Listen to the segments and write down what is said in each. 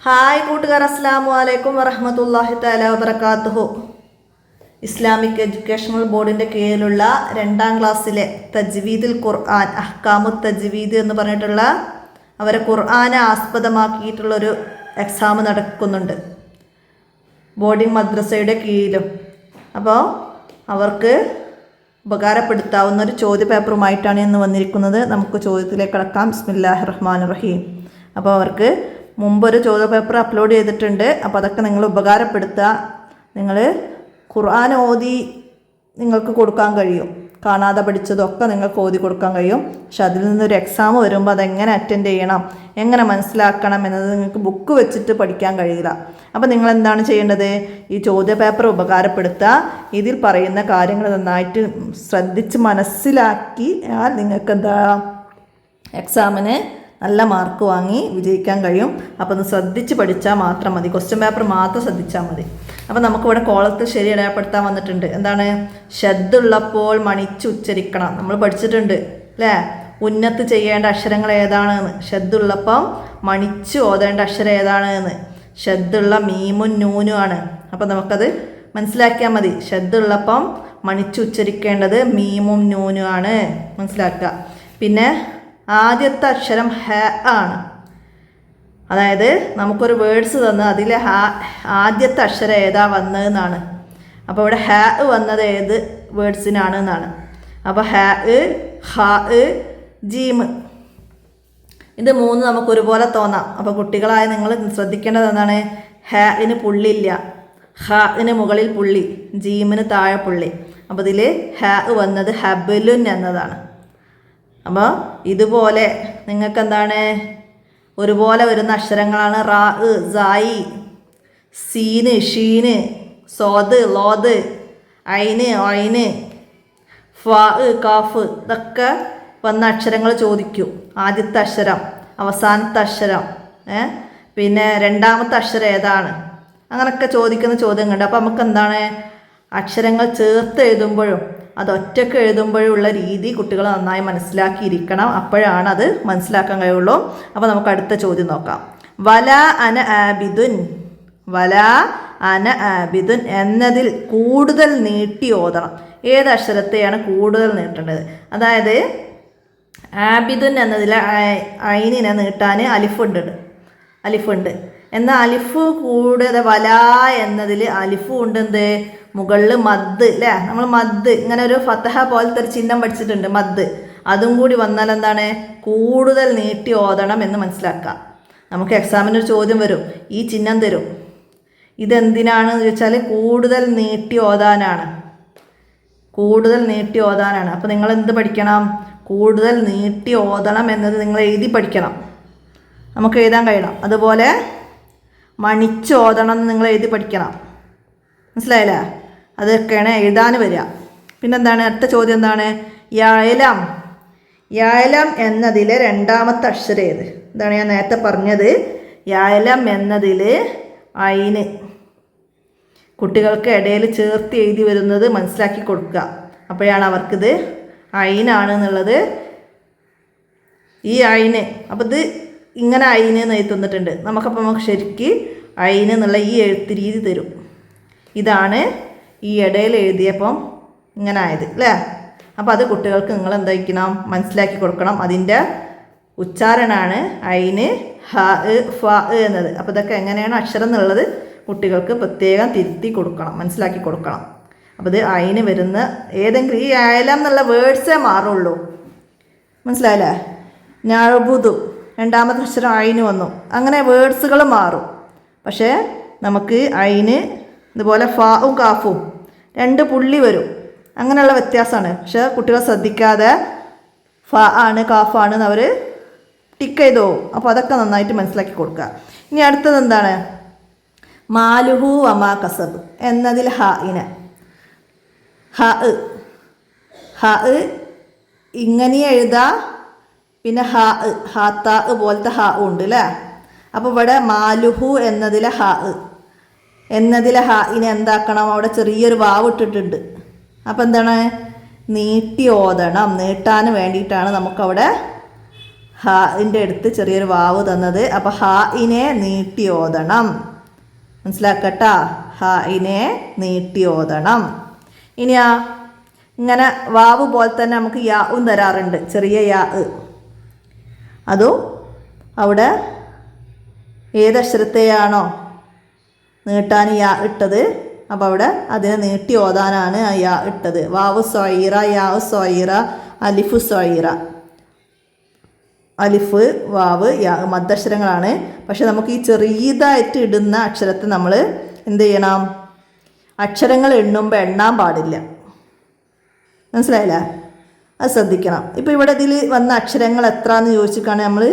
Hi കൂട്ടുകാർ, അസ്സലാമു അലൈക്കും വറഹ്മത്തുള്ളാഹി തആല വബറകാതുഹു. ഇസ്ലാമിക് എഡ്യൂക്കേഷണൽ ബോർഡിൻ്റെ കീഴിലുള്ള 2ാം ക്ലാസ്സിലെ തജ്വീദുൽ ഖുർആൻ, അഹ്കാമു തജ്വീദ് എന്ന് പറഞ്ഞിട്ടുള്ള അവരെ ഖുർആനെ ആസ്പദമാക്കിയിട്ടുള്ളൊരു എക്സാം നടക്കുന്നുണ്ട് ബോർഡിംഗ് മദ്രസയുടെ കീഴിലും. അപ്പോൾ അവർക്ക് ഉപകാരപ്പെടുത്താവുന്ന ഒരു ചോദ്യ പേപ്പറുമായിട്ടാണ് ഇന്ന് വന്നിരിക്കുന്നത്. നമുക്ക് ചോദ്യത്തിലേക്ക് കടക്കാം. ബിസ്മില്ലാഹിർ റഹ്മാനിർ റഹീം. അപ്പോൾ അവർക്ക് മുമ്പൊരു ചോദ്യ പേപ്പർ അപ്ലോഡ് ചെയ്തിട്ടുണ്ട്. അപ്പോൾ അതൊക്കെ നിങ്ങൾ ഉപകാരപ്പെടുത്തുക. നിങ്ങൾ ഖുർആൻ ഓതി നിങ്ങൾക്ക് കൊടുക്കാൻ കഴിയും, കാണാതെ പഠിച്ചതൊക്കെ നിങ്ങൾക്ക് ഓതി കൊടുക്കാൻ കഴിയും. പക്ഷെ അതിൽ നിന്നൊരു എക്സാം വരുമ്പോൾ അതെങ്ങനെ അറ്റൻഡ് ചെയ്യണം, എങ്ങനെ മനസ്സിലാക്കണം എന്നത് നിങ്ങൾക്ക് ബുക്ക് വെച്ചിട്ട് പഠിക്കാൻ കഴിയില്ല. അപ്പോൾ നിങ്ങൾ എന്താണ് ചെയ്യേണ്ടത്? ഈ ചോദ്യ പേപ്പർ ഉപകാരപ്പെടുത്തുക. ഇതിൽ പറയുന്ന കാര്യങ്ങൾ നന്നായിട്ട് ശ്രദ്ധിച്ച് മനസ്സിലാക്കിയാൽ നിങ്ങൾക്ക് എന്താ എക്സാമിന് നല്ല മാർക്ക് വാങ്ങി വിജയിക്കാൻ കഴിയും. അപ്പോൾ ഒന്ന് ശ്രദ്ധിച്ച് പഠിച്ചാൽ മാത്രം മതി. ക്വസ്റ്റ്യൻ പേപ്പർ മാത്രം ശ്രദ്ധിച്ചാൽ മതി. അപ്പോൾ നമുക്കിവിടെ കോളത്തിൽ ശരി അടയാളപ്പെടുത്താൻ വന്നിട്ടുണ്ട്. എന്താണ്? ഷദ്ദുള്ളപ്പോൾ മണിച്ച് ഉച്ചരിക്കണം. നമ്മൾ പഠിച്ചിട്ടുണ്ട് അല്ലേ? ഉന്നത്ത് ചെയ്യേണ്ട അക്ഷരങ്ങൾ ഏതാണെന്ന്. ഷദ്ദുള്ളപ്പം മണിച്ച് ഓതേണ്ട അക്ഷരം ഏതാണെന്ന്. ഷദ്ദുള്ള മീമും നൂനും ആണ്. അപ്പോൾ നമുക്കത് മനസ്സിലാക്കിയാൽ മതി. ഷദ്ദുള്ളപ്പം മണിച്ച് ഉച്ചരിക്കേണ്ടത് മീമും നൂനും ആണ്. മനസ്സിലാക്കുക. പിന്നെ ആദ്യത്തെ അക്ഷരം ഹ ആണ്. അതായത് നമുക്കൊരു വേർഡ്സ് തന്ന് അതിലെ ആദ്യത്തെ അക്ഷരം ഏതാ വന്നതെന്നാണ്. അപ്പോൾ ഇവിടെ ഹ വന്നത് ഏത് വേർഡ്സിനാണ് എന്നാണ്. അപ്പോൾ ഹ, ഹ, ജീം, ഇത് മൂന്ന് നമുക്ക് ഒരുപോലെ തോന്നാം. അപ്പോൾ കുട്ടികളായ നിങ്ങൾ ശ്രദ്ധിക്കേണ്ടത് എന്താണ്? ഹന് പുള്ളില്ല, ഹന് മുകളിൽ പുള്ളി, ജീമിന് താഴെ പുള്ളി. അപ്പോൾ ഇതിൽ ഹ വന്നത് ഹബലുൻ എന്നതാണ്. അപ്പോൾ ഇതുപോലെ നിങ്ങൾക്ക് എന്താണ് ഒരുപോലെ വരുന്ന അക്ഷരങ്ങളാണ് റാ, സായി, സീന്, ഷീന്, സോദ്, ലോദ്, ഐന്, ഒയിന്, ഫ, കാഫ്. ഇതൊക്കെ വന്ന അക്ഷരങ്ങൾ ചോദിക്കും. ആദ്യത്തെ അക്ഷരം, അവസാനത്തെ അക്ഷരം, പിന്നെ രണ്ടാമത്തെ അക്ഷരം ഏതാണ്, അങ്ങനെയൊക്കെ ചോദിക്കുന്ന ചോദ്യങ്ങളുണ്ട്. അപ്പോൾ നമുക്ക് എന്താണ് അക്ഷരങ്ങൾ ചേർത്ത് എഴുതുമ്പോഴും അത് ഒറ്റയ്ക്ക് എഴുതുമ്പോഴുള്ള രീതി കുട്ടികൾ നന്നായി മനസ്സിലാക്കിയിരിക്കണം. അപ്പോഴാണ് അത് മനസ്സിലാക്കാൻ കഴിയുള്ളൂ. അപ്പോൾ നമുക്ക് അടുത്ത ചോദ്യം നോക്കാം. വല അന ആബിദുൻ, വല അന ആബിദുൻ എന്നതിൽ കൂടുതൽ നീട്ടി ഓതണം. ഏത് അക്ഷരത്തെയാണ് കൂടുതൽ നീട്ടേണ്ടത്? അതായത് ആബിദുൻ എന്നതിൽ ഐനിനെ നീട്ടാൻ അലിഫുണ്ട്. എന്നാൽ അലിഫ് കൂടുതൽ വല എന്നതിൽ അലിഫും ഉണ്ട്. എന്ത്? മുകളിൽ മദ് അല്ലേ? നമ്മൾ മദ് ഇങ്ങനെ ഒരു ഫതഹ പോലത്തെ ഒരു ചിഹ്നം പഠിച്ചിട്ടുണ്ട്, മദ്. അതും കൂടി വന്നാൽ എന്താണ്? കൂടുതൽ നീട്ടി ഓതണം എന്ന് മനസ്സിലാക്കുക. നമുക്ക് എക്സാമിനൊരു ചോദ്യം വരും, ഈ ചിഹ്നം തരും. ഇതെന്തിനാണെന്ന് ചോദിച്ചാൽ കൂടുതൽ നീട്ടി ഓതാനാണ്. അപ്പോൾ നിങ്ങൾ എന്ത് പഠിക്കണം? കൂടുതൽ നീട്ടി ഓതണം എന്നത് നിങ്ങൾ എഴുതി പഠിക്കണം. നമുക്ക് എഴുതാൻ കഴിയണം. അതുപോലെ മണിച്ച് ഓതണം എന്ന് നിങ്ങൾ എഴുതി പഠിക്കണം. മനസ്സിലായില്ലേ? അതൊക്കെയാണ് എഴുതാൻ വരിക. പിന്നെന്താണ് അടുത്ത ചോദ്യം? എന്താണ്? യായലം എന്നതിലെ രണ്ടാമത്തെ അക്ഷരം ഏത്? ഇതാണ് ഞാൻ നേരത്തെ പറഞ്ഞത്. യായലം എന്നതിൽ ഐന് കുട്ടികൾക്ക് ഇടയിൽ ചേർത്ത് എഴുതി വരുന്നത് മനസ്സിലാക്കി കൊടുക്കുക. അപ്പോഴാണ് അവർക്കിത് ഐനാണ് എന്നുള്ളത്. ഈ ഐന്, അപ്പോൾ ഇത് ഇങ്ങനെ ഐന് എന്ന് എഴുതി തന്നിട്ടുണ്ട്. നമുക്ക് ശരിക്ക് ഐന് എന്നുള്ള ഈ എഴുത്ത് രീതി തരും. ഇതാണ് ഈ ഇടയിൽ എഴുതിയപ്പം ഇങ്ങനെ ആയത് അല്ലേ? അപ്പോൾ അത് കുട്ടികൾക്ക് നിങ്ങൾ എന്തായിരിക്കണം? മനസ്സിലാക്കി കൊടുക്കണം. അതിൻ്റെ ഉച്ചാരണമാണ് ഐന്, ഹ, ഫ എന്നത്. അപ്പോൾ ഇതൊക്കെ എങ്ങനെയാണ് അക്ഷരം എന്നുള്ളത് കുട്ടികൾക്ക് പ്രത്യേകം തിരുത്തി കൊടുക്കണം, മനസ്സിലാക്കി കൊടുക്കണം. അപ്പോൾ ഇത് ഐന് വരുന്ന ഏതെങ്കിലും ഈ അയലം എന്നുള്ള വേർഡ്സേ മാറുള്ളൂ. മനസ്സിലായില്ലേ? നഅ്ബുദു രണ്ടാമത്തെ അക്ഷരം ഐന് വന്നു. അങ്ങനെ വേർഡ്സുകൾ മാറും. പക്ഷേ നമുക്ക് ഐന് ഇതുപോലെ ഫാവും കാഫും 2 പുള്ളി വരും. അങ്ങനെയുള്ള വ്യത്യാസമാണ്. പക്ഷേ കുട്ടികൾ ശ്രദ്ധിക്കാതെ ഫ ആണ് കാഫാണ് എന്ന് അവർ ടിക്ക് ചെയ്തോ. അപ്പോൾ അതൊക്കെ നന്നായിട്ട് മനസ്സിലാക്കി കൊടുക്കുക. ഇനി അടുത്തത് എന്താണ്? മാലുഹു വമാ കസബ് എന്നതിൽ ഹ ഇങ്ങനെ എഴുതാ. പിന്നെ ഹാത്ത പോലത്തെ ഹ ഉണ്ട് അല്ലേ? അപ്പോൾ ഇവിടെ മാലുഹു എന്നതിലെ ഇനി എന്താക്കണം? അവിടെ ചെറിയൊരു വാവ് ഇട്ടിട്ടുണ്ട്. അപ്പോൾ എന്താണ്? നീട്ടി ഓതണം. നീട്ടാൻ വേണ്ടിയിട്ടാണ് നമുക്കവിടെ ഹാഇൻ്റെ അടുത്ത് ചെറിയൊരു വാവ് തന്നത്. അപ്പോൾ ഹാഇനെ നീട്ടി ഓതണം. മനസ്സിലാക്കട്ടാ, ഹാഇനെ നീട്ടി ഓതണം. ഇനിയാ ഇങ്ങനെ വാവ് പോലെ തന്നെ നമുക്ക് യാവും തരാറുണ്ട്, ചെറിയ യാ. അതും അവിടെ ഏതക്ഷരത്തെയാണോ നീട്ടാൻ യാ ഇട്ടത്, അപ്പോൾ അവിടെ അതിനെ നീട്ടി ഓതാനാണ് ആ യാ ഇട്ടത്. വാവ് സൊയ്റ, യാ സൊയ്റ, അലിഫു സൊയ്റ. അലിഫ്, വാവ്, യാ മദ്ദക്ഷരങ്ങളാണ്. പക്ഷെ നമുക്ക് ഈ ചെറിയതായിട്ട് ഇടുന്ന അക്ഷരത്തെ നമ്മൾ എന്ത് ചെയ്യണം? അക്ഷരങ്ങൾ എണ്ണുമ്പോൾ എണ്ണാൻ പാടില്ല. മനസ്സിലായില്ല? അത് ശ്രദ്ധിക്കണം. ഇപ്പോൾ ഇവിടെ ഇതിൽ വന്ന അക്ഷരങ്ങൾ എത്രയെന്ന് ചോദിച്ചിട്ടാണ് നമ്മൾ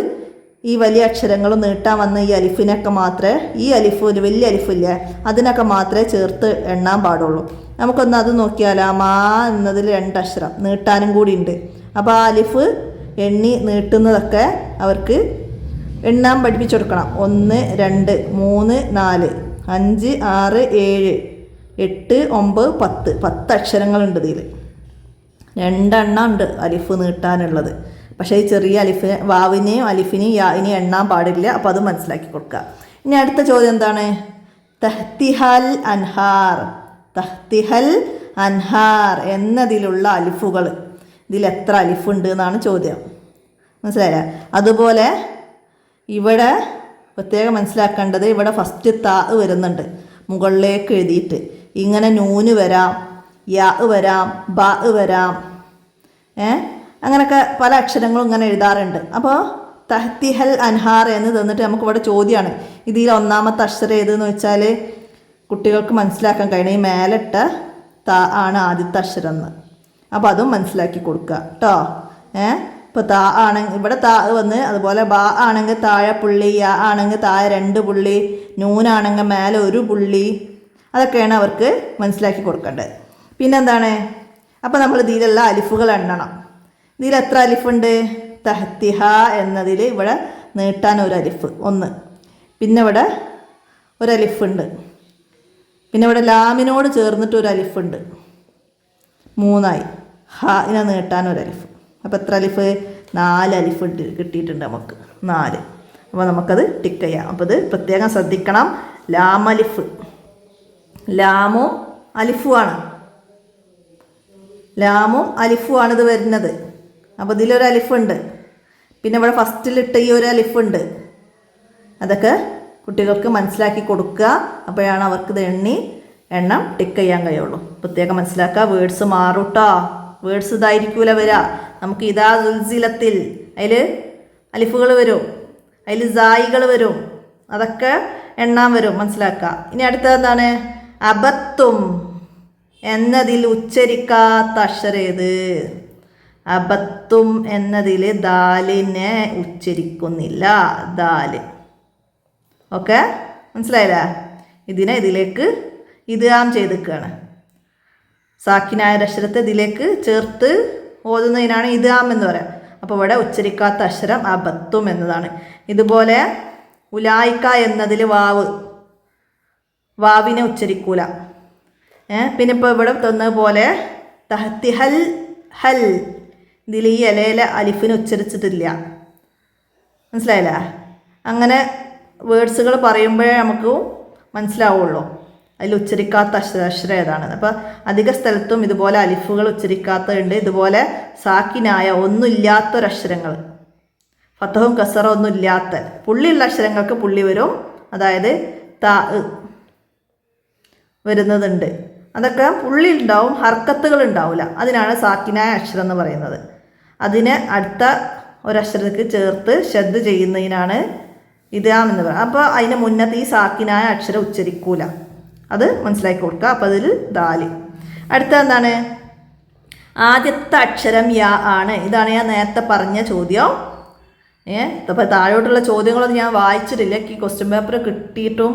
ഈ വലിയ അക്ഷരങ്ങളും നീട്ടാൻ വന്ന ഈ അലിഫിനൊക്കെ മാത്രമേ, ഈ അലിഫ് ഒരു വലിയ അലിഫില്ലേ അതിനൊക്കെ മാത്രമേ ചേർത്ത് എണ്ണാൻ പാടുള്ളൂ. നമുക്കൊന്ന് അത് നോക്കിയാൽ മാ എന്നതിൽ 2 അക്ഷരം നീട്ടാനും കൂടി ഉണ്ട്. അപ്പോൾ ആ അലിഫ് എണ്ണി നീട്ടുന്നതൊക്കെ അവർക്ക് എണ്ണാൻ പഠിപ്പിച്ചു കൊടുക്കണം. 1 2 3 4 5 6 7 8 9 10 10 അക്ഷരങ്ങളുണ്ട് ഇതിൽ. 2 എണ്ണം ഉണ്ട് അലിഫ് നീട്ടാനുള്ളത്. പക്ഷേ ഈ ചെറിയ അലിഫ് വാവിനെയും അലിഫിനെയും യാഇനെയും എണ്ണാൻ പാടില്ല. അപ്പോൾ അത് മനസ്സിലാക്കി കൊടുക്കുക. ഇനി അടുത്ത ചോദ്യം എന്താണ്? തഹ്തിഹൽ അൻഹാർ. തഹ്തിഹൽ അൻഹാർ എന്നതിലുള്ള അലിഫുകൾ, ഇതിൽ എത്ര അലിഫുണ്ട് എന്നാണ് ചോദ്യം. മനസ്സിലായില്ലേ? അതുപോലെ ഇവിടെ പ്രത്യേകം മനസ്സിലാക്കേണ്ടത്, ഇവിടെ ഫസ്റ്റ് താ വരുന്നുണ്ട് മുകളിലേക്ക് എഴുതിയിട്ട്. ഇങ്ങനെ നൂന് വരാം, യാ വരാം, ബ വരാം, അങ്ങനെയൊക്കെ പല അക്ഷരങ്ങളും ഇങ്ങനെ എഴുതാറുണ്ട്. അപ്പോൾ തഹ്തിഹൽ അൻഹാർ എന്ന് തന്നിട്ട് നമുക്കിവിടെ ചോദ്യമാണ്, ഇതിൽ ഒന്നാമത്തെ അക്ഷരം ഏതെന്ന് വെച്ചാൽ കുട്ടികൾക്ക് മനസ്സിലാക്കാൻ കഴിയണം. ഈ മേലിട്ട താ ആണ് ആദ്യത്തെ അക്ഷരം എന്ന്. അപ്പോൾ അതും മനസ്സിലാക്കി കൊടുക്കുക കേട്ടോ. ഇപ്പോൾ താ ആണെങ്കിൽ ഇവിടെ താ വന്ന്, അതുപോലെ ബാ ആണെങ്കിൽ താഴെ പുള്ളി, യാ ആണെങ്കിൽ താഴെ 2 പുള്ളി, നൂനാണെങ്കിൽ മേലെ 1 പുള്ളി. അതൊക്കെയാണ് അവർക്ക് മനസ്സിലാക്കി കൊടുക്കേണ്ടത്. പിന്നെന്താണ്? അപ്പോൾ നമ്മൾ ഇതിലുള്ള അലിഫുകൾ എണ്ണണം. ഇതിൽ എത്ര അലിഫുണ്ട്? തഹ്തിഹ എന്നതിൽ ഇവിടെ നീട്ടാൻ 1 അലിഫ് 1. പിന്നെ ഇവിടെ 1 അലിഫുണ്ട്. പിന്നെ ഇവിടെ ലാമിനോട് ചേർന്നിട്ട് 1 അലിഫുണ്ട്, 3ആയി. ഹാഇനെ നീട്ടാൻ 1 അലിഫ്. അപ്പോൾ എത്ര അലിഫ്? 4 അലിഫ് കിട്ടിയിട്ടുണ്ട് നമുക്ക്, 4. അപ്പോൾ നമുക്കത് ടിക്ക് ചെയ്യാം. അപ്പോൾ ഇത് പ്രത്യേകം ശ്രദ്ധിക്കണം. ലാമലിഫ്, ലാമും അലിഫുമാണ്, ലാമും അലിഫുമാണ് ഇത് വരുന്നത്. അപ്പോൾ ഇതിലൊരു അലിഫുണ്ട്. പിന്നെ ഇവിടെ ഫസ്റ്റിലിട്ട ഈ 1 അലിഫുണ്ട്. അതൊക്കെ കുട്ടികൾക്ക് മനസ്സിലാക്കി കൊടുക്കുക. അപ്പോഴാണ് അവർക്ക് ഇത് എണ്ണം ടിക്ക് ചെയ്യാൻ കഴിയുള്ളൂ. പ്രത്യേകം മനസ്സിലാക്കുക. വേർഡ്സ് മാറൂട്ടോ. വേർഡ്സ് ഇതായിരിക്കൂല വരിക. നമുക്ക് ഇതാ സുൽസിലത്തിൽ അതിൽ അലിഫുകൾ വരും, അതിൽ സായികൾ വരും, അതൊക്കെ എണ്ണാൻ വരും. മനസ്സിലാക്കുക. ഇനി അടുത്തത് എന്താണ്? അബത്തും എന്നതിൽ ഉച്ചരിക്കാത്ത അക്ഷരം ഏത്? അബത്തും എന്നതിൽ ദാലിനെ ഉച്ചരിക്കുന്നില്ല, ദാല്. ഓക്കെ, മനസ്സിലായില്ലേ? ഇതിലേക്ക് ഇദ്ഗാം ചെയ്തിരിക്കുകയാണ്. സാക്കിനായ അക്ഷരത്തെ ഇതിലേക്ക് ചേർത്ത് ഓതുന്നതിനാണ് ഇദ്ഗാം എന്ന് പറയുക. അപ്പോൾ ഇവിടെ ഉച്ചരിക്കാത്ത അക്ഷരം അബത്തും എന്നതാണ്. ഇതുപോലെ ഉലായിക്ക എന്നതിൽ വാവിനെ ഉച്ചരിക്കൂല. പിന്നെ ഇപ്പോൾ ഇവിടെ തന്നതുപോലെ തഹ്തിഹൽ ഹൽ, ഇതിൽ ഈ ഇലയിലെ അലിഫിനെ ഉച്ചരിച്ചിട്ടില്ല. മനസ്സിലായില്ല? അങ്ങനെ വേർഡ്സുകൾ പറയുമ്പോഴേ നമുക്ക് മനസ്സിലാവുള്ളൂ അതിൽ ഉച്ചരിക്കാത്ത അക്ഷരം ഏതാണ്. അപ്പോൾ അധിക സ്ഥലത്തും ഇതുപോലെ അലിഫുകൾ ഉച്ചരിക്കാത്തതുണ്ട്. ഇതുപോലെ സാക്കിനായ ഒന്നുമില്ലാത്തൊരക്ഷരങ്ങൾ, ഫത്തഹും കസറും ഒന്നും ഇല്ലാത്ത പുള്ളിയുള്ള അക്ഷരങ്ങൾക്ക് പുള്ളി വരും. അതായത് താ വരുന്നതുണ്ട്. അതൊക്കെ പുള്ളി ഉണ്ടാവും, ഹർക്കത്തുകൾ ഉണ്ടാവില്ല. അതിനാണ് സാക്കിനായ അക്ഷരം എന്ന് പറയുന്നത്. അതിനെ അടുത്ത ഒരക്ഷരത്തേക്ക് ചേർത്ത് ശബ്ദ ചെയ്യുന്നതിനാണ് ഇദ്ഗാം എന്ന് പറയുന്നത്. അപ്പോൾ അതിന് മുന്നത്തെ ഈ സാക്കിനായ അക്ഷരം ഉച്ചരിക്കൂല. അത് മനസ്സിലാക്കി കൊടുക്കുക. അപ്പോൾ അതിൽ ദാല്. അടുത്ത എന്താണ്? ആദ്യത്തെ അക്ഷരം യാ ആണ്. ഇതാണ് ഞാൻ നേരത്തെ പറഞ്ഞ ചോദ്യം. അപ്പോൾ താഴോട്ടുള്ള ചോദ്യങ്ങളൊന്നും ഞാൻ വായിച്ചിട്ടില്ല. ഈ ക്വസ്റ്റ്യൻ പേപ്പർ കിട്ടിയിട്ടും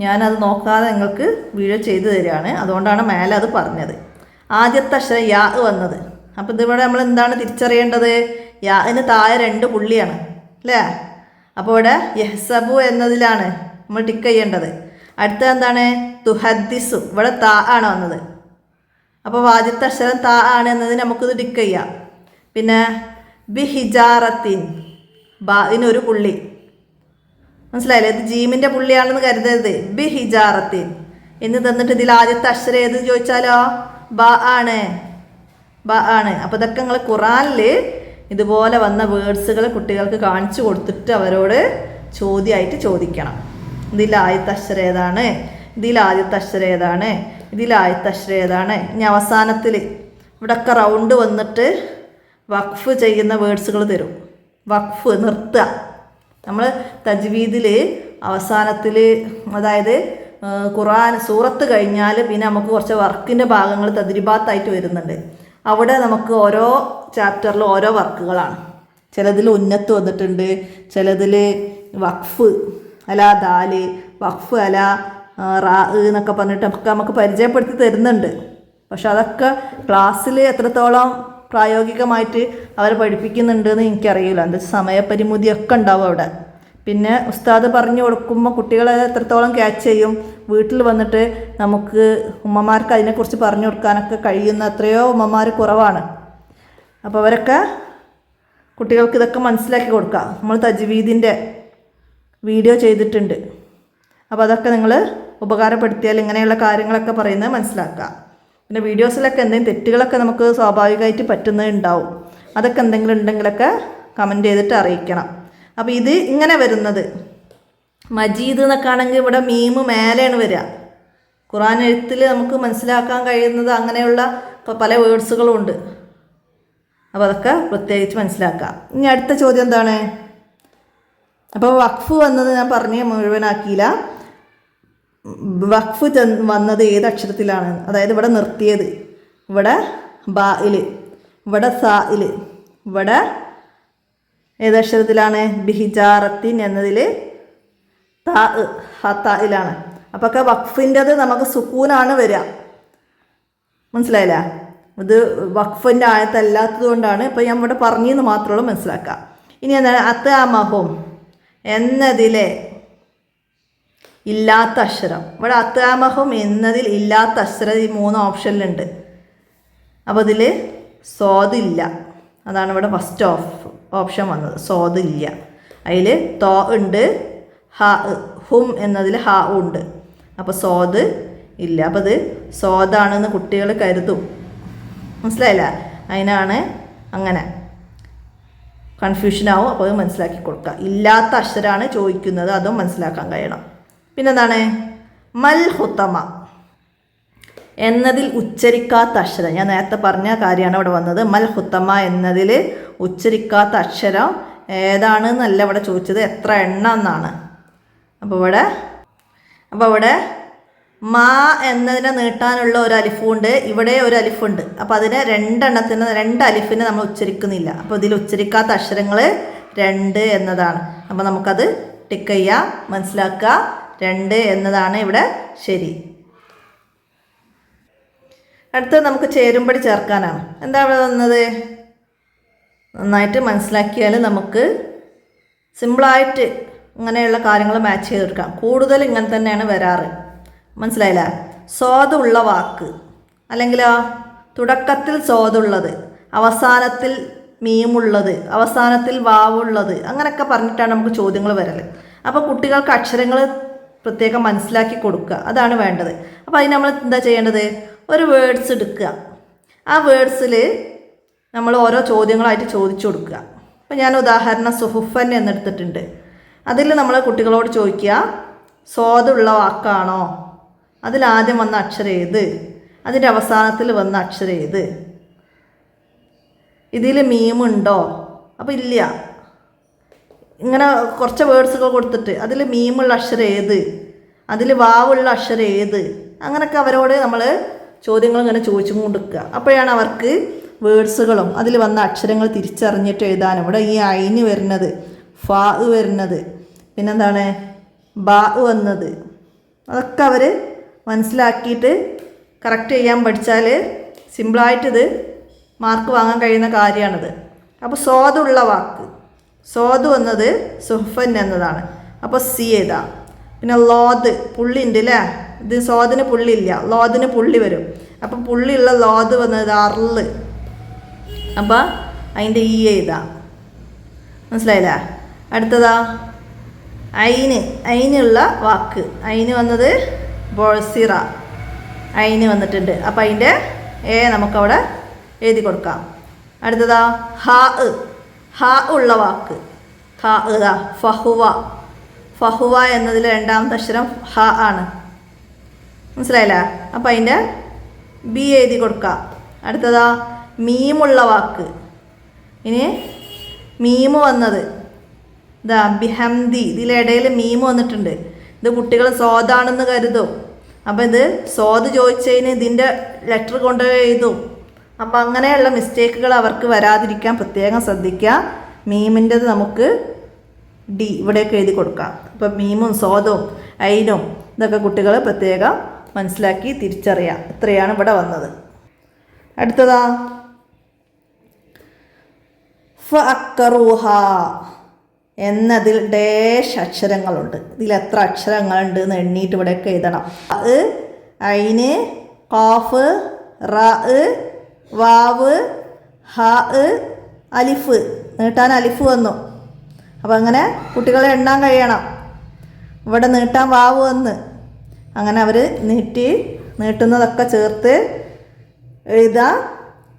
ഞാനത് നോക്കാതെ നിങ്ങൾക്ക് വീഡിയോ ചെയ്തു തരികയാണ്. അതുകൊണ്ടാണ് മേലെ അത് പറഞ്ഞത്. ആദ്യത്തെ അക്ഷരം യാ വന്നത്. അപ്പോൾ ഇതിവിടെ നമ്മൾ എന്താണ് തിരിച്ചറിയേണ്ടത്? യാന് താഴെ 2 പുള്ളിയാണ് അല്ലേ? അപ്പോൾ ഇവിടെ യഹ്സബു എന്നതിലാണ് നമ്മൾ ടിക്ക് ചെയ്യേണ്ടത്. അടുത്തത് എന്താണ്? തുഹദ്ദിസു, ഇവിടെ താ ആണ് വന്നത്. അപ്പോൾ ആദ്യത്തെ അക്ഷരം താ ആണ് എന്നതിന് നമുക്കിത് ടിക്ക് ചെയ്യാം. പിന്നെ ബിഹിജാറത്തിൻ, ബാഇനൊരു പുള്ളി. മനസ്സിലായില്ലേ? ഇത് ജീമിൻ്റെ പുള്ളിയാണെന്ന് കരുതരുത്. ബി ഹിജാറത്തിൻ എന്ന് തന്നിട്ട് ഇതിൽ ആദ്യത്തെ അക്ഷരം ഏത് ചോദിച്ചാലോ ബ ആണ്. അപ്പോൾ ഇതൊക്കെ നിങ്ങൾ ഖുറാനിൽ ഇതുപോലെ വന്ന വേർഡ്സുകൾ കുട്ടികൾക്ക് കാണിച്ചു കൊടുത്തിട്ട് അവരോട് ചോദ്യമായിട്ട് ചോദിക്കണം. ഇതിൽ ആദ്യത്തെ അക്ഷരം ഏതാണ്, ഇതിൽ ആദ്യത്തെ അക്ഷരം ഏതാണ്, ഇതിൽ ആദ്യത്തെ അക്ഷരം ഏതാണ്. ഇനി അവസാനത്തിൽ ഇവിടെയൊക്കെ റൗണ്ട് വന്നിട്ട് വഖഫ് ചെയ്യുന്ന വേർഡ്സുകൾ തരും. വഖഫ് നിർത്തുക. നമ്മൾ തജ്വീദിൽ അവസാനത്തിൽ, അതായത് ഖുർആൻ സൂറത്ത് കഴിഞ്ഞാൽ പിന്നെ നമുക്ക് കുറച്ച് വർക്കിൻ്റെ ഭാഗങ്ങൾ തദ്രിബാത്തായിട്ട് വരുന്നുണ്ട്. അവിടെ നമുക്ക് ഓരോ ചാപ്റ്ററിലും ഓരോ വർക്കുകളാണ്. ചിലതിൽ ഉന്നത്ത് വന്നിട്ടുണ്ട്, ചിലതിൽ വഖഫ് അല ദാല്, വഖഫ് അല റാ എന്നൊക്കെ പറഞ്ഞിട്ട് നമുക്ക് പരിചയപ്പെടുത്തി തരുന്നുണ്ട്. പക്ഷെ അതൊക്കെ ക്ലാസ്സിൽ എത്രത്തോളം പ്രായോഗികമായിട്ട് അവർ പഠിപ്പിക്കുന്നുണ്ടെന്ന് എനിക്കറിയില്ല. എന്താ സമയപരിമിതിയൊക്കെ ഉണ്ടാവും അവിടെ. പിന്നെ ഉസ്താദ് പറഞ്ഞു കൊടുക്കുമ്പോൾ കുട്ടികളെ എത്രത്തോളം ക്യാച്ച് ചെയ്യും. വീട്ടിൽ വന്നിട്ട് നമുക്ക് ഉമ്മമാർക്ക് അതിനെക്കുറിച്ച് പറഞ്ഞു കൊടുക്കാനൊക്കെ കഴിയുന്ന എത്രയോ ഉമ്മമാർ കുറവാണ്. അപ്പോൾ അവരൊക്കെ കുട്ടികൾക്ക് ഇതൊക്കെ മനസ്സിലാക്കി കൊടുക്കുക. നമ്മൾ തജ്വീദിൻ്റെ വീഡിയോ ചെയ്തിട്ടുണ്ട്. അപ്പോൾ അതൊക്കെ നിങ്ങൾ ഉപകാരപ്പെടുത്തിയാൽ ഇങ്ങനെയുള്ള കാര്യങ്ങളൊക്കെ പറയുന്നത് മനസ്സിലാക്കുക. പിന്നെ വീഡിയോസിലൊക്കെ എന്തെങ്കിലും തെറ്റുകളൊക്കെ നമുക്ക് സ്വാഭാവികമായിട്ട് പറ്റുന്നുണ്ടാവും. അതൊക്കെ എന്തെങ്കിലും ഉണ്ടെങ്കിലൊക്കെ കമൻറ്റ് ചെയ്തിട്ട് അറിയിക്കണം. അപ്പോൾ ഇത് ഇങ്ങനെ വരുന്നത് മജീദ് എന്നൊക്കെ ആണെങ്കിൽ ഇവിടെ മീമ് മേലെയാണ് വരിക. ഖുർആൻ എഴുത്തിൽ നമുക്ക് മനസ്സിലാക്കാൻ കഴിയുന്നത് അങ്ങനെയുള്ള പല വേർഡ്സുകളും ഉണ്ട്. അപ്പോൾ അതൊക്കെ പ്രത്യേകിച്ച് മനസ്സിലാക്കുക. ഇനി അടുത്ത ചോദ്യം എന്താണ്? അപ്പോൾ വഖഫ് വന്നത് ഞാൻ പറഞ്ഞ് മുഴുവനാക്കിയില്ല. വഖഫ് വന്നത് ഏത് അക്ഷരത്തിലാണ്? അതായത് ഇവിടെ നിർത്തിയത് ഇവിടെ ബായിൽ, ഇവിടെ സായിൽ, ഇവിടെ ഏതക്ഷരത്തിലാണ്? ബിഹിജാറത്തിൻ എന്നതിൽ തായിലാണ്. അപ്പോൾ ഒക്കെ വഖഫിൻ്റെത് നമുക്ക് സുക്കൂനാണ് വരിക. മനസ്സിലായില്ല? ഇത് വഖഫിൻ്റെ ആയത്തല്ലാത്തത് കൊണ്ടാണ് ഇപ്പോൾ ഞാൻ ഇവിടെ പറഞ്ഞെന്ന് മാത്രമേ മനസ്സിലാക്കുക. ഇനി എന്താണ്? അത്അമഹും എന്നതിലെ ഇല്ലാത്ത അക്ഷരം. ഇവിടെ അത്അമഹും എന്നതിൽ ഇല്ലാത്ത അക്ഷരം ഈ 3 ഓപ്ഷനിലുണ്ട്. അപ്പോൾ ഇതിൽ സ്വാദില്ല. അതാണ് ഇവിടെ ഫസ്റ്റ് ഓപ്ഷൻ വന്നത്. സ്വാദില്ല. അതിൽ തോ ഉണ്ട്, ഹ ഹും എന്നതിൽ ഹ ഉണ്ട്. അപ്പോൾ സ്വാദ് ഇല്ല. അപ്പോൾ ഇത് സ്വാദാണെന്ന് കുട്ടികൾ കരുതും. മനസ്സിലായില്ല? അതിനാണ് അങ്ങനെ കൺഫ്യൂഷനാവും. അപ്പോൾ അത് മനസ്സിലാക്കി കൊടുക്കുക. ഇല്ലാത്ത അക്ഷരമാണ് ചോദിക്കുന്നത്, അതും മനസ്സിലാക്കാൻ കഴിയണം. പിന്നെന്താണ്? മൽ ഹുത്തമ എന്നതിൽ ഉച്ചരിക്കാത്ത അക്ഷരം. ഞാൻ നേരത്തെ പറഞ്ഞ കാര്യമാണ് ഇവിടെ വന്നത്. മൽ ഹുത്തമ എന്നതിൽ ഉച്ചരിക്കാത്ത അക്ഷരം ഏതാണെന്നല്ല ഇവിടെ ചോദിച്ചത്, എത്ര എണ്ണം എന്നാണ്. അപ്പോൾ ഇവിടെ മാ എന്നതിനെ നീട്ടാനുള്ള ഒരു അലിഫുണ്ട്, ഇവിടെ ഒരു അലിഫുണ്ട്. അപ്പോൾ അതിനെ 2 അലിഫിനെ നമ്മൾ ഉച്ചരിക്കുന്നില്ല. അപ്പോൾ ഇതിൽ ഉച്ചരിക്കാത്ത അക്ഷരങ്ങൾ 2 എന്നതാണ്. അപ്പോൾ നമുക്കത് ടിക്ക് ചെയ്യാം. മനസ്സിലാക്കുക, 2 എന്നതാണ് ഇവിടെ ശരി. അടുത്തത് നമുക്ക് ചേരുംപടി ചേർക്കാനാണ്. എന്താ ഇവിടെ വന്നത്? നന്നായിട്ട് മനസ്സിലാക്കിയാൽ നമുക്ക് സിമ്പിളായിട്ട് ഇങ്ങനെയുള്ള കാര്യങ്ങൾ മാച്ച് ചെയ്തെടുക്കാം. കൂടുതൽ ഇങ്ങനെ തന്നെയാണ് വരാറ്. മനസ്സിലായില്ല? സ്വാദുള്ള വാക്ക്, അല്ലെങ്കിൽ തുടക്കത്തിൽ സ്വാദുള്ളത്, അവസാനത്തിൽ മീമുള്ളത്, അവസാനത്തിൽ വാവുള്ളത്, അങ്ങനെയൊക്കെ പറഞ്ഞിട്ടാണ് നമുക്ക് ചോദ്യങ്ങൾ വരല്. അപ്പോൾ കുട്ടികൾക്ക് അക്ഷരങ്ങൾ പ്രത്യേകം മനസ്സിലാക്കി കൊടുക്കുക, അതാണ് വേണ്ടത്. അപ്പോൾ അതിന് നമ്മൾ എന്താ ചെയ്യേണ്ടത്? ഒരു വേർഡ്സ് എടുക്കുക. ആ വേർഡ്സിൽ നമ്മൾ ഓരോ ചോദ്യങ്ങളായിട്ട് ചോദിച്ചു കൊടുക്കുക. അപ്പോൾ ഞാൻ ഉദാഹരണം സുഹുഫൻ എന്നെടുത്തിട്ടുണ്ട്. അതിൽ നമ്മൾ കുട്ടികളോട് ചോദിക്കുക, സ്വാദുള്ള വാക്കാണോ? അതിലാദ്യം വന്ന അക്ഷരം ഏത്? അതിൻ്റെ അവസാനത്തിൽ വന്ന അക്ഷരം ഏത്? ഇതിൽ മീമുണ്ടോ? അപ്പോൾ ഇല്ല. ഇങ്ങനെ കുറച്ച് വേർഡ്സുകൾ കൊടുത്തിട്ട് അതിൽ മീമുള്ള അക്ഷരം ഏത്, അതിൽ വാവുള്ള അക്ഷരം ഏത്, അങ്ങനെയൊക്കെ അവരോട് നമ്മൾ ചോദ്യങ്ങൾ ഇങ്ങനെ ചോദിച്ചു കൊണ്ടിരിക്കുക. അപ്പോഴാണ് അവർക്ക് വേർഡ്സുകളും അതിൽ വന്ന അക്ഷരങ്ങൾ തിരിച്ചറിഞ്ഞിട്ട് എഴുതാനും. ഇവിടെ ഈ ഐന് വരുന്നത്, ഫാ വരുന്നത്, പിന്നെന്താണ് ബാ വന്നത്, അതൊക്കെ അവർ മനസ്സിലാക്കിയിട്ട് കറക്റ്റ് ചെയ്യാൻ പഠിച്ചാൽ സിമ്പിളായിട്ടിത് മാർക്ക് വാങ്ങാൻ കഴിയുന്ന കാര്യമാണിത്. അപ്പോൾ സ്വാദുള്ള വാക്ക്, സ്വാദ് വന്നത് സുഹഫൻ എന്നതാണ്. അപ്പോൾ സി എഴുതാം. പിന്നെ ലോദ്, പുള്ളി ഉണ്ട് അല്ലേ? ഇത് സ്വാദിന് പുള്ളിയില്ല, ലോദിന് പുള്ളി വരും. അപ്പം പുള്ളിയുള്ള ലോദ് വന്നത് അർള്. അപ്പോൾ അതിൻ്റെ ഈ എഴുതാം. മനസ്സിലായില്ലേ? അടുത്തതാ ഐനുള്ള വാക്ക്. ഐന് വന്നത് ബോൾസിറ, ഐന് വന്നിട്ടുണ്ട്. അപ്പം അതിൻ്റെ നമുക്കവിടെ എഴുതി കൊടുക്കാം. അടുത്തതാ ഹ ഉള്ള വാക്ക്. ഫഹുവ എന്നതിൽ രണ്ടാമത്തെ അക്ഷരം ഹ ആണ്. മനസ്സിലായില്ല? അപ്പം അതിൻ്റെ ബി എഴുതി കൊടുക്കാം. അടുത്തതാ മീമുള്ള വാക്ക്. ഇനി മീമ് വന്നത് ബിഹംദി, ഇതിലിടയിൽ മീമ് വന്നിട്ടുണ്ട്. ഇത് കുട്ടികൾ സ്വാദാണെന്ന് കരുതും. അപ്പം ഇത് സ്വാദ് ചോദിച്ചതിന് ഇതിൻ്റെ ലെറ്റർ കൊണ്ടുപോയി എഴുതും. അപ്പം അങ്ങനെയുള്ള മിസ്റ്റേക്കുകൾ അവർക്ക് വരാതിരിക്കാൻ പ്രത്യേകം ശ്രദ്ധിക്കുക. മീമിൻ്റെത് നമുക്ക് ഡി ഇവിടെയൊക്കെ എഴുതി കൊടുക്കാം. അപ്പം മീമും സ്വാദും ഐനും ഇതൊക്കെ കുട്ടികൾ പ്രത്യേകം മനസ്സിലാക്കി തിരിച്ചറിയാം. ഇത്രയാണ് ഇവിടെ വന്നത്. അടുത്തതാ ഫഅക്കറൂഹ എന്നതിൽ ഡേഷ് അക്ഷരങ്ങളുണ്ട്. ഇതിൽ എത്ര അക്ഷരങ്ങളുണ്ട് എന്ന് എണ്ണീട്ട് ഇവിടെയൊക്കെ എഴുതണം. ഐന്, ഖാഫ്, റാ, വാവ്, ഹാ, അലിഫ്. നീട്ടാൻ അലിഫ് വന്നു. അപ്പം അങ്ങനെ കുട്ടികളെ എണ്ണാൻ കഴിയണം. ഇവിടെ നീട്ടാൻ വാവ് വന്ന്. അങ്ങനെ അവർ നീട്ടുന്നതൊക്കെ ചേർത്ത് എഴുതാൻ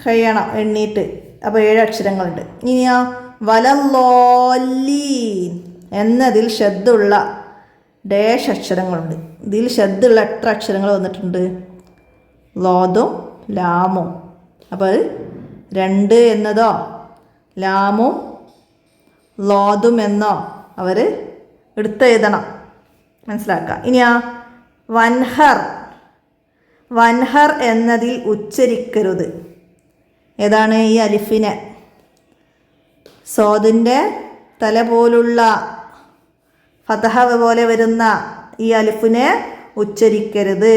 കഴിയണം എണ്ണീട്ട്. അപ്പോൾ 7 അക്ഷരങ്ങളുണ്ട്. ഇനിയോ വലല്ലോല്ലീൻ എന്നതിൽ ശബ്ദമുള്ള ഡേഷ് അക്ഷരങ്ങളുണ്ട്. ഇതിൽ ശബ്ദമുള്ള എത്ര അക്ഷരങ്ങൾ വന്നിട്ടുണ്ട്? ലോദും ലാമും. അപ്പോൾ 2 എന്നതോ ലാമും ലോദും എന്നോ അവർ എടുത്തെഴുതണം. മനസ്സിലാക്കുക. ഇനിയാ വൻഹർ എന്നതിൽ ഉച്ചരിക്കരുത്. ഏതാണ്? ഈ അലിഫിനെ, സോദിൻ്റെ തല പോലുള്ള ഫതഹ പോലെ വരുന്ന ഈ അലിഫിനെ ഉച്ചരിക്കരുത്.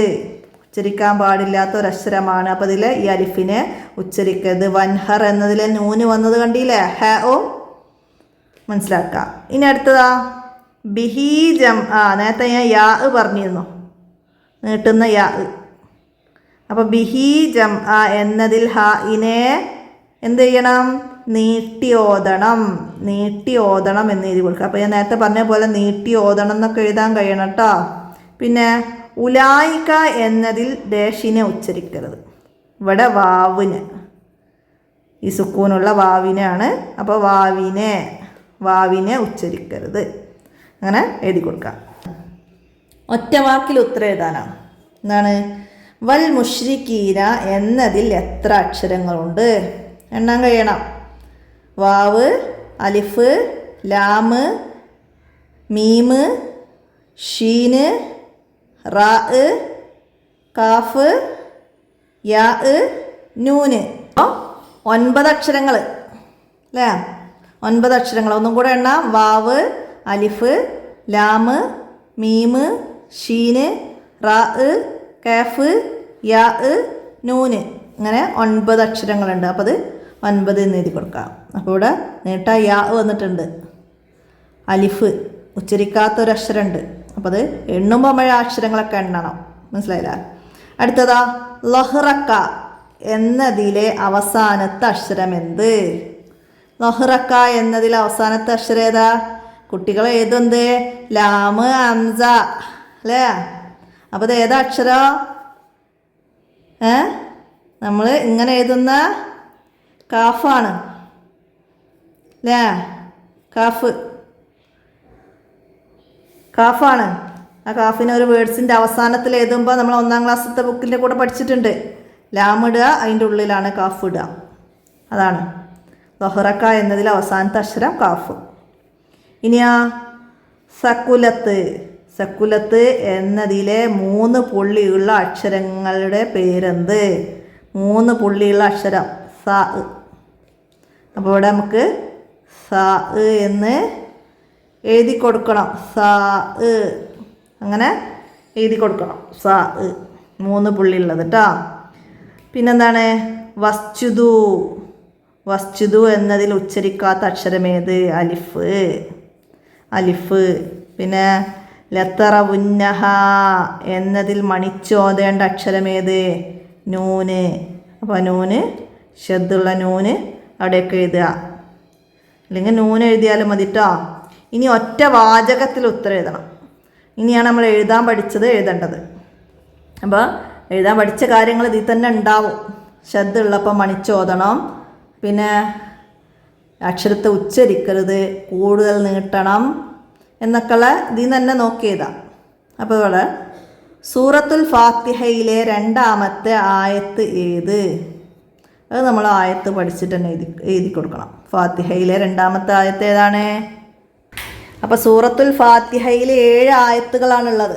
ഉച്ചരിക്കാൻ പാടില്ലാത്ത ഒരക്ഷരമാണ്. അപ്പോൾ ഇതിൽ ഈ അലിഫിനെ ഉച്ചരിക്കരുത്. വൻഹർ എന്നതിൽ നൂന് വന്നത് കണ്ടില്ലേ? ഹ മനസ്സിലാക്കുക. ഇനി അടുത്തതാ ബിഹി ജം. നേരത്തെ ഞാൻ യാ പറഞ്ഞിരുന്നു, നീട്ടുന്ന യാ. അപ്പോൾ ബിഹി ജം എന്നതിൽ ഹാഇനെ എന്ത് ചെയ്യണം? നീട്ടി ഓതണം എന്ന് എഴുതി കൊടുക്കുക. അപ്പോൾ ഞാൻ നേരത്തെ പറഞ്ഞ പോലെ നീട്ടി ഓതണം എന്നൊക്കെ എഴുതാൻ കഴിയണം കേട്ടോ. പിന്നെ ഉലായിക എന്നതിൽ ഡേഷിനെ ഉച്ചരിക്കരുത്. ഇവിടെ വാവിന്, ഈ സുക്കൂനുള്ള വാവിനാണ്. അപ്പോൾ വാവിനെ ഉച്ചരിക്കരുത്. അങ്ങനെ എഴുതി കൊടുക്കുക. ഒറ്റ വാക്കിൽ ഉത്തരം എഴുതാനാണ്. എന്താണ്? വൽ മുശ്രിക്കീന എന്നതിൽ എത്ര അക്ഷരങ്ങളുണ്ട്? എണ്ണാൻ കഴിയണം. വാവ്, അലിഫ്, ലാമ്, മീമ്, ഷീന്, റാ, കാഫ്, യാ, നൂന്. 9 അക്ഷരങ്ങൾ അല്ലേ? 9 അക്ഷരങ്ങൾ. ഒന്നും കൂടെ എണ്ണാം. വാവ്, അലിഫ്, ലാമ്, മീമ്, ഷീന്, റാ, കാഫ്, യാ, നൂന്. ഇങ്ങനെ 9 അക്ഷരങ്ങളുണ്ട്. അപ്പോൾ അത് 9 എന്ന് എഴുതി കൊടുക്കാം. അപ്പോൾ ഇവിടെ നീട്ട യാ വന്നിട്ടുണ്ട്. അലിഫ് ഉച്ചരിക്കാത്തൊരക്ഷരമുണ്ട്. അപ്പോൾ അത് എണ്ണുമ്പോൾ നമ്മൾ അക്ഷരങ്ങളൊക്കെ എണ്ണണം. മനസ്സിലായില്ല? അടുത്തതാ ലഹ്റക്ക എന്നതിലെ അവസാനത്തെ അക്ഷരം എന്ത്? ലഹ്റക്ക എന്നതിലെ അവസാനത്തെ അക്ഷരം ഏതാ? കുട്ടികളെ എഴുതുന്നത് ലാമ് ഹംസ അല്ലേ? അപ്പോൾ ഇത് ഏതാ അക്ഷരം? നമ്മൾ ഇങ്ങനെ എഴുതുന്ന കാഫാണ് അല്ലേ? കാഫാണ്. ആ കാഫിനെ ഒരു വേർഡ്സിൻ്റെ അവസാനത്തിൽ എഴുതുമ്പോൾ നമ്മൾ 1-ാം ക്ലാസ്സിലത്തെ ബുക്കിൻ്റെ കൂടെ പഠിച്ചിട്ടുണ്ട്. ലാമിടുക, അതിൻ്റെ ഉള്ളിലാണ് കാഫ് ഇടുക. അതാണ് ലഹ്റക്ക എന്നതിൽ അവസാനത്തെ അക്ഷരം കാഫ്. ഇനിയാ സക്കുലത്ത് എന്നതിലെ 3 പുള്ളിയുള്ള അക്ഷരങ്ങളുടെ പേരെന്ത്? 3 പുള്ളിയുള്ള അക്ഷരം സ. അപ്പോൾ ഇവിടെ നമുക്ക് സ എന്ന് എഴുതി കൊടുക്കണം. സ അങ്ങനെ എഴുതി കൊടുക്കണം. സ 3 പുള്ളി ഉള്ളത് കേട്ടോ. പിന്നെന്താണ്? വസ്തുതു എന്നതിൽ ഉച്ചരിക്കാത്ത അക്ഷരമേത്? അലിഫ്. പിന്നെ ലത്തറവുന്നഹ എന്നതിൽ മണിച്ചോതേണ്ട അക്ഷരമേത്? നൂന്. അപ്പോൾ നൂന് ശബ്ദമുള്ള നൂന് അവിടെയൊക്കെ എഴുതുക. അല്ലെങ്കിൽ നൂന് എഴുതിയാലും മതി കേട്ടോ. ഇനി ഒറ്റ വാചകത്തിൽ ഉത്തരം എഴുതണം. ഇനിയാണ് നമ്മൾ എഴുതാൻ പഠിച്ചത് എഴുതേണ്ടത്. അപ്പോൾ എഴുതാൻ പഠിച്ച കാര്യങ്ങൾ ഇതിൽ തന്നെ ഉണ്ടാവും. ശ്രദ്ധ ഉള്ളപ്പോൾ മണിച്ചോദണം, പിന്നെ അക്ഷരത്തെ ഉച്ചരിക്കരുത്, കൂടുതൽ നീട്ടണം എന്നൊക്കെയുള്ള ഇതിൽ തന്നെ നോക്കി എഴുതാം. അപ്പോൾ ഇവിടെ സൂറത്തുൽ ഫാത്തിഹയിലെ രണ്ടാമത്തെ ആയത്ത് ഏത്? അത് നമ്മൾ ആയത്ത് പഠിച്ചിട്ട് തന്നെ എഴുതി കൊടുക്കണം. ഫാത്തിഹയിലെ രണ്ടാമത്തെ ആയത്ത് ഏതാണ്? അപ്പോൾ സൂറത്തുൽ ഫാത്തിഹയിൽ 7 ആയത്തുകളാണുള്ളത്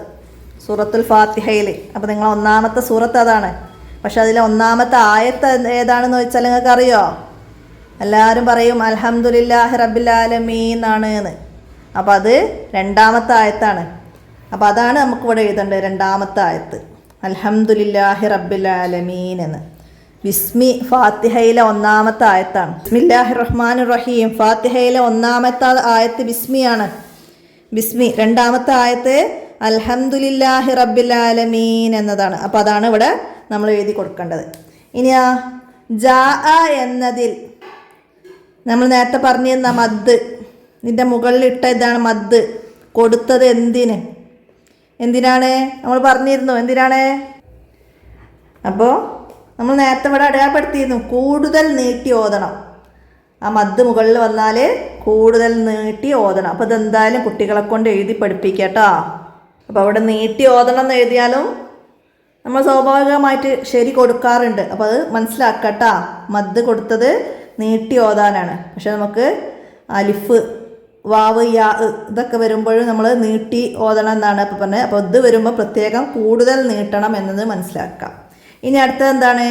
സൂറത്തുൽ ഫാത്തിഹയിൽ. അപ്പോൾ നിങ്ങൾ ഒന്നാമത്തെ സൂറത്ത് അതാണ്. പക്ഷെ അതിലെ ഒന്നാമത്തെ ആയത്ത് ഏതാണെന്ന് ചോദിച്ചാൽ നിങ്ങൾക്ക് അറിയോ? എല്ലാവരും പറയും അൽഹംദുലില്ലാഹി റബ്ബിൽ ആലമീൻ എന്നാണ് എന്ന്. അപ്പോൾ അത് രണ്ടാമത്തെ ആയത്താണ്. അപ്പോൾ അതാണ് നമുക്കിവിടെ എഴുതേണ്ടത്, രണ്ടാമത്തെ ആയത്ത് അൽഹംദുലില്ലാഹി റബ്ബിൽ ആലമീൻ എന്ന്. ബിസ്മി ഫാത്തിഹയിലെ ഒന്നാമത്തെ ആയത്താണ്. ബിസ്മില്ലാഹിർ റഹ്മാനിർ റഹീം ഫാത്തിഹയിലെ ഒന്നാമത്തെ ആയത്ത് ബിസ്മിയാണ്. ബിസ്മി. രണ്ടാമത്തെ ആയത്ത് അൽഹംദുലില്ലാഹി റബ്ബിൽ ആലമീൻ എന്നതാണ്. അപ്പോൾ അതാണ് ഇവിടെ നമ്മൾ എഴുതി കൊടുക്കേണ്ടത്. ഇനിയാ ജാ എന്നതിൽ നമ്മൾ നേരത്തെ പറഞ്ഞിരുന്ന മദ്, ഇതിൻ്റെ മുകളിൽ ഇട്ട ഇതാണ് മദ്. കൊടുത്തത് എന്തിനാണ് നമ്മൾ പറഞ്ഞിരുന്നു, എന്തിനാണ്? അപ്പോൾ നമ്മൾ നേരത്തെ ഇവിടെ അടയാളപ്പെടുത്തിയിരുന്നു, കൂടുതൽ നീട്ടി ഓതണം. ആ മദ് മുകളിൽ വന്നാൽ കൂടുതൽ നീട്ടി ഓതണം. അപ്പോൾ ഇതെന്തായാലും കുട്ടികളെ കൊണ്ട് എഴുതി പഠിപ്പിക്കട്ടോ. അപ്പോൾ അവിടെ നീട്ടി ഓതണം എന്ന് എഴുതിയാലും നമ്മൾ സ്വാഭാവികമായിട്ട് ശരി കൊടുക്കാറുണ്ട്. അപ്പോൾ അത് മനസ്സിലാക്കട്ടോ. മദ് കൊടുത്തത് നീട്ടി ഓതാനാണ്. പക്ഷെ നമുക്ക് അലിഫ്, വാവ്, യാ ഇതൊക്കെ വരുമ്പോഴും നമ്മൾ നീട്ടി ഓതണം എന്നാണ് അപ്പോൾ പറഞ്ഞത്. അപ്പോൾ ഇത് വരുമ്പോൾ പ്രത്യേകം കൂടുതൽ നീട്ടണം എന്നത് മനസ്സിലാക്കാം. ഇനി അടുത്തത് എന്താണ്?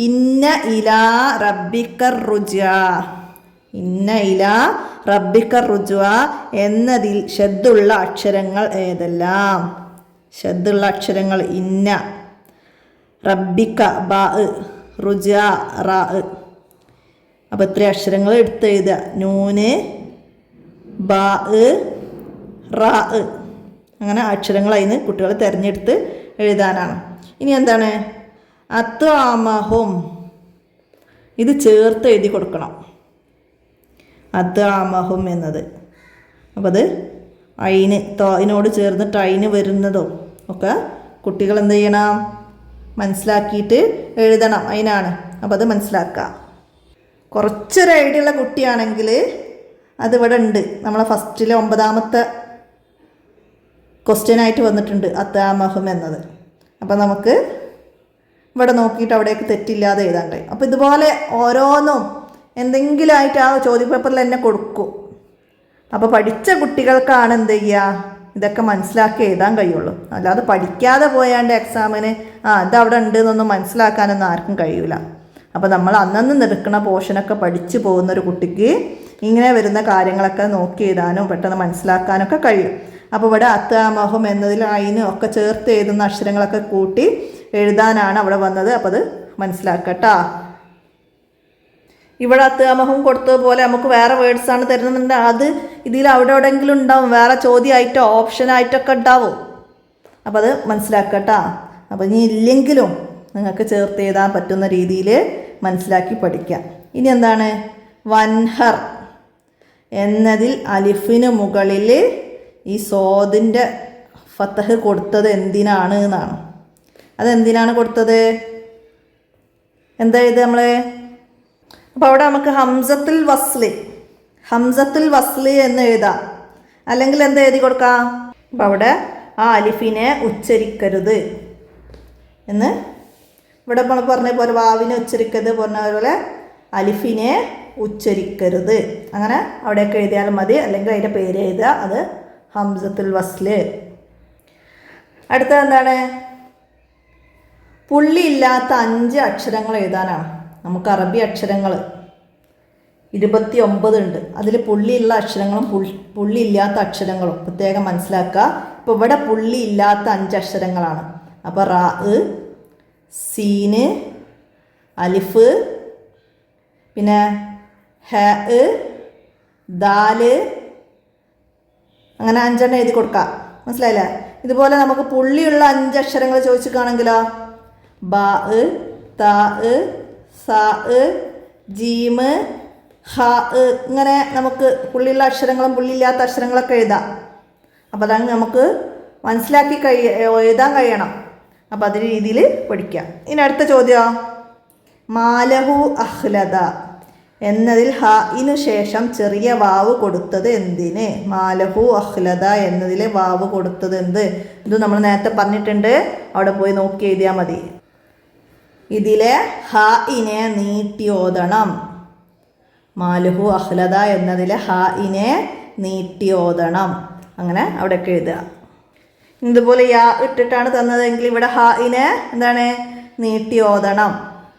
ഇന്ന ഇലാ റബ്ബിക്കർ റുജ്അ. ഇന്ന ഇലാ റബ്ബിക്കർ റുജ്അ എന്നതിൽ ഷദ്ദുള്ള അക്ഷരങ്ങൾ ഏതെല്ലാം? ഷദ്ദുള്ള അക്ഷരങ്ങൾ ഇന്ന, റബ്ബിക്ക ബാ, റുജ്അ റാ. അപ്പോൾ ഇത്രയും അക്ഷരങ്ങൾ എടുത്തെഴുതുക. നൂന്, ബാ, റാ. അങ്ങനെ അക്ഷരങ്ങൾ അതിന് കുട്ടികൾ തിരഞ്ഞെടുത്ത് എഴുതാനാണ്. ഇനി എന്താണ്? അത്വാമഹും, ഇത് ചേർത്ത് എഴുതി കൊടുക്കണം. അത്വാമഹും എന്നത്. അപ്പോൾ അത് അയിന് തോയിനോട് ചേർന്നിട്ട് അയിന് വരുന്നതോ ഒക്കെ കുട്ടികൾ എന്ത് ചെയ്യണം? മനസ്സിലാക്കിയിട്ട് എഴുതണം. അതിനാണ്. അപ്പോൾ അത് മനസ്സിലാക്കുക. കുറച്ചൊരു ഐഡിയ ഉള്ള കുട്ടിയാണെങ്കിൽ അതിവിടെ ഉണ്ട്. നമ്മളെ ഫസ്റ്റിലെ 9ാമത്തെ ക്വസ്റ്റ്യനായിട്ട് വന്നിട്ടുണ്ട് അത്വാമഹും എന്നത്. അപ്പോൾ നമുക്ക് ഇവിടെ നോക്കിയിട്ട് അവിടേക്ക് തെറ്റില്ലാതെ എഴുതാണ്ട്. അപ്പോൾ ഇതുപോലെ ഓരോന്നും എന്തെങ്കിലും ആയിട്ട് ആ ചോദ്യപേപ്പറിൽ തന്നെ കൊടുക്കും. അപ്പോൾ പഠിച്ച കുട്ടികൾക്കാണ് എന്ത് ചെയ്യുക, ഇതൊക്കെ മനസ്സിലാക്കി എഴുതാൻ കഴിയുള്ളൂ. അല്ലാതെ പഠിക്കാതെ പോയാണ്ട് എക്സാമിന് ഇതവിടെ ഉണ്ട് എന്നൊന്നും മനസ്സിലാക്കാനൊന്നും ആർക്കും കഴിയില്ല. അപ്പോൾ നമ്മൾ അന്നന്ന് എടുക്കുന്ന പോർഷനൊക്കെ പഠിച്ചു പോകുന്നൊരു കുട്ടിക്ക് ഇങ്ങനെ വരുന്ന കാര്യങ്ങളൊക്കെ നോക്കി എഴുതാനും പെട്ടെന്ന് മനസ്സിലാക്കാനൊക്കെ കഴിയും. അപ്പോൾ ഇവിടെ അത്വാമഹും എന്നതിൽ അയിനും ഒക്കെ ചേർത്ത് എഴുതുന്ന അക്ഷരങ്ങളൊക്കെ കൂട്ടി എഴുതാനാണ് അവിടെ വന്നത്. അപ്പോൾ അത് മനസ്സിലാക്കട്ടോ. ഇവിടെ അത്വാമഹും കൊടുത്തതുപോലെ നമുക്ക് വേറെ വേർഡ്സാണ് തരുന്നുണ്ട്. അത് ഇതിൽ അവിടെ എവിടെയെങ്കിലും ഉണ്ടാവും, വേറെ ചോദ്യമായിട്ടോ ഓപ്ഷനായിട്ടൊക്കെ ഉണ്ടാവും. അപ്പോൾ അത് മനസ്സിലാക്കട്ടോ. അപ്പോൾ ഇനി ഇല്ലെങ്കിലും നിങ്ങൾക്ക് ചേർത്ത് എഴുതാൻ പറ്റുന്ന രീതിയിൽ മനസ്സിലാക്കി പഠിക്കാം. ഇനി എന്താണ്? വൻഹർ എന്നതിൽ അലിഫിന് മുകളിൽ ഈ സോദിൻ്റെ ഫത്തഹ് കൊടുത്തത് എന്തിനാണ് എന്നാണ്. അതെന്തിനാണ് കൊടുത്തത്? എന്താ ഇത് നമ്മൾ? അപ്പോൾ അവിടെ നമുക്ക് ഹംസത്തുൽ വസ്ല് എന്ന് എഴുതാം. അല്ലെങ്കിൽ എന്താ എഴുതി കൊടുക്കാം? അപ്പോൾ അവിടെ ആ അലിഫിനെ ഉച്ചരിക്കരുത് എന്ന് ഇവിടെ നമ്മൾ പറഞ്ഞ പോലെ വാവിനെ ഉച്ചരിക്കരുത് പറഞ്ഞ പോലെ അലിഫിനെ ഉച്ചരിക്കരുത്. അങ്ങനെ അവിടെയൊക്കെ എഴുതിയാലും മതി. അല്ലെങ്കിൽ അതിൻ്റെ പേര് എഴുതുക. അത് ഹംസത്തുൽ വസ്ല്. അടുത്തത് എന്താണ്? പുള്ളി ഇല്ലാത്ത 5 അക്ഷരങ്ങൾ എഴുതാനാണ്. നമുക്ക് അറബി അക്ഷരങ്ങൾ 29 ഉണ്ട്. അതിൽ പുള്ളിയുള്ള അക്ഷരങ്ങളും പുള്ളി ഇല്ലാത്ത അക്ഷരങ്ങളും പ്രത്യേകം മനസ്സിലാക്കുക. ഇപ്പോൾ ഇവിടെ പുള്ളി ഇല്ലാത്ത 5 അക്ഷരങ്ങളാണ്. അപ്പോൾ റാ, സീന്, അലിഫ്, പിന്നെ ഹ, ദാല്, അങ്ങനെ 5 എഴുതി കൊടുക്കാം. മനസ്സിലായില്ലേ? ഇതുപോലെ നമുക്ക് പുള്ളിയുള്ള 5 അക്ഷരങ്ങൾ ചോദിച്ചിട്ടാണെങ്കിലോ ബാ, താ, സാ, ജീമ്, ഹ ഇങ്ങനെ നമുക്ക് പുള്ളിയുള്ള അക്ഷരങ്ങളും പുള്ളിയില്ലാത്ത അക്ഷരങ്ങളൊക്കെ എഴുതാം. അപ്പോൾ അതാണ് നമുക്ക് മനസ്സിലാക്കി എഴുതാൻ കഴിയണം. അപ്പോൾ അതിന് രീതിയിൽ പഠിക്കാം. ഇനി അടുത്ത ചോദ്യം, മാലഹു അഹ്ലദ എന്നതിൽ ഹാഇനു ശേഷം ചെറിയ വാവ് കൊടുത്തത് എന്തിന്? മാലഹു അഹ്ലദ എന്നതിലെ വാവ് കൊടുത്തത് എന്ത്? ഇത് നമ്മൾ നേരത്തെ പറഞ്ഞിട്ടുണ്ട്, അവിടെ പോയി നോക്കി എഴുതിയാൽ മതി. ഇതിലെ ഹാഇനെ നീട്ടി ഓതണം. മാലഹു അഹ്ലദ എന്നതിലെ ഹാഇനെ നീട്ടി ഓതണം. അങ്ങനെ അവിടെയൊക്കെ എഴുതുക. ഇതുപോലെ യാ ഇട്ടിട്ടാണ് തന്നതെങ്കിൽ ഇവിടെ ഹാഇനെ എന്താണ്? നീട്ടി ഓതണം.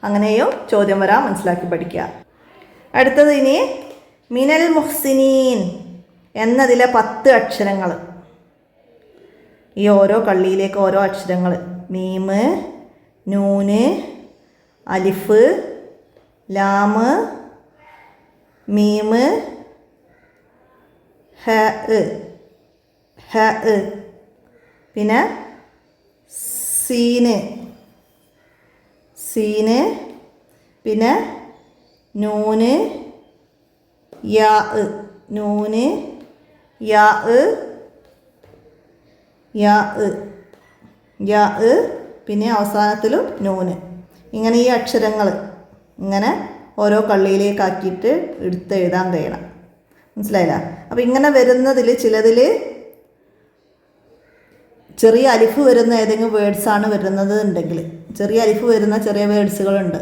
അങ്ങനെയും ചോദ്യം വരാം, മനസ്സിലാക്കി പഠിക്കുക. അടുത്തത് ഇനി മിനൽ മുഹ്സിനീൻ എന്നതിലെ 10 അക്ഷരങ്ങൾ. ഈ ഓരോ കള്ളിയിലേക്ക് ഓരോ അക്ഷരങ്ങൾ, മീമ്, നൂന്, അലിഫ്, ലാമ്, മീമ്, ഹ, പിന്നെ സീന്, പിന്നെ നൂന്, യാ, നൂന്, യാ, പിന്നെ അവസാനത്തിലും നൂന്. ഇങ്ങനെ ഈ അക്ഷരങ്ങൾ ഇങ്ങനെ ഓരോ കള്ളിയിലേക്കാക്കിയിട്ട് എടുത്ത് എഴുതാൻ കഴിയണം. മനസ്സിലായില്ല? അപ്പോൾ ഇങ്ങനെ വരുന്നതിൽ ചിലതിൽ ചെറിയ അലിഫ് വരുന്ന ഏതെങ്കിലും വേർഡ്സാണ് വരുന്നത് ഉണ്ടെങ്കിൽ, ചെറിയ അലിഫ് വരുന്ന ചെറിയ വേർഡ്സുകളുണ്ട്.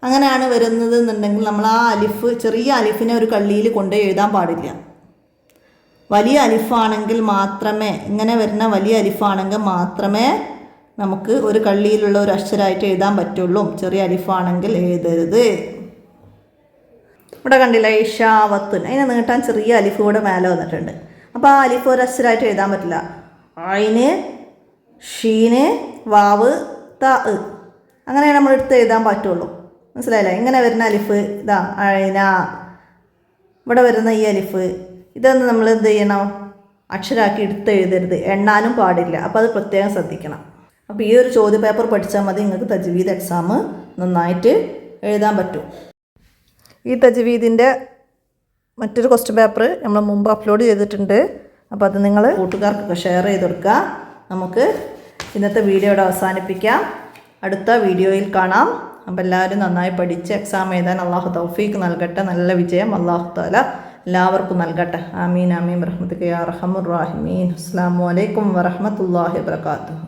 അങ്ങനെയാണ് വരുന്നത് എന്നുണ്ടെങ്കിൽ നമ്മൾ ആ അലിഫ്, ചെറിയ അലിഫിനെ ഒരു കള്ളിയിൽ കൊണ്ടുപോയി എഴുതാൻ പാടില്ല. വലിയ അലിഫാണെങ്കിൽ മാത്രമേ, ഇങ്ങനെ വരുന്ന വലിയ അലിഫാണെങ്കിൽ മാത്രമേ നമുക്ക് ഒരു കള്ളിയിലുള്ള ഒരു അക്ഷരമായിട്ട് എഴുതാൻ പറ്റുള്ളൂ. ചെറിയ അലിഫാണെങ്കിൽ എഴുതരുത്. ഇവിടെ കണ്ടില്ല, ഇഷാവത്തുൻ, അതിനെ നീട്ടാൻ ചെറിയ അലിഫ് കൂടെ മേലെ വന്നിട്ടുണ്ട്. അപ്പോൾ ആ അലിഫ് ഒരു അക്ഷരമായിട്ട് എഴുതാൻ പറ്റില്ല. ഐന്, ഷീന്, വാവ്, ത, അങ്ങനെയാണ് നമ്മൾ എടുത്ത് എഴുതാൻ പറ്റുള്ളൂ. മനസ്സിലായില്ലേ? ഇങ്ങനെ വരുന്ന അലിഫ് ഇതാ ഐന, ഇവിടെ വരുന്ന ഈ അലിഫ്, ഇതൊന്നും നമ്മൾ എന്ത് ചെയ്യണം? അക്ഷരമാക്കി എടുത്ത് എഴുതരുത്, എണ്ണാനും പാടില്ല. അപ്പോൾ അത് പ്രത്യേകം ശ്രദ്ധിക്കണം. അപ്പോൾ ഈ ഒരു ചോദ്യ പേപ്പർ പഠിച്ചാൽ മതി, നിങ്ങൾക്ക് തജ്വീദ് എക്സാം നന്നായിട്ട് എഴുതാൻ പറ്റും. ഈ തജ്വീദിൻ്റെ മറ്റൊരു ക്വസ്റ്റ്യൻ പേപ്പർ നമ്മൾ മുമ്പ് അപ്ലോഡ് ചെയ്തിട്ടുണ്ട്. അപ്പോൾ അത് നിങ്ങൾ കൂട്ടുകാർക്കൊക്കെ ഷെയർ ചെയ്ത് കൊടുക്കുക. നമുക്ക് ഇന്നത്തെ വീഡിയോ ഇവിടെ അവസാനിപ്പിക്കാം. അടുത്ത വീഡിയോയിൽ കാണാം. അപ്പോൾ എല്ലാവരും നന്നായി പഠിച്ച് എക്സാം എഴുതാൻ അള്ളാഹു തൗഫീഖ് നൽകട്ടെ. നല്ല വിജയം അള്ളാഹു തആല എല്ലാവർക്കും നൽകട്ടെ. ആമീൻ ആമീൻ ബിറഹ്മതിക യാ അർഹമർ റഹീമീൻ. അസ്സലാമു അലൈക്കും വറഹ്മത്തുള്ളാഹി വബറകാതുഹു.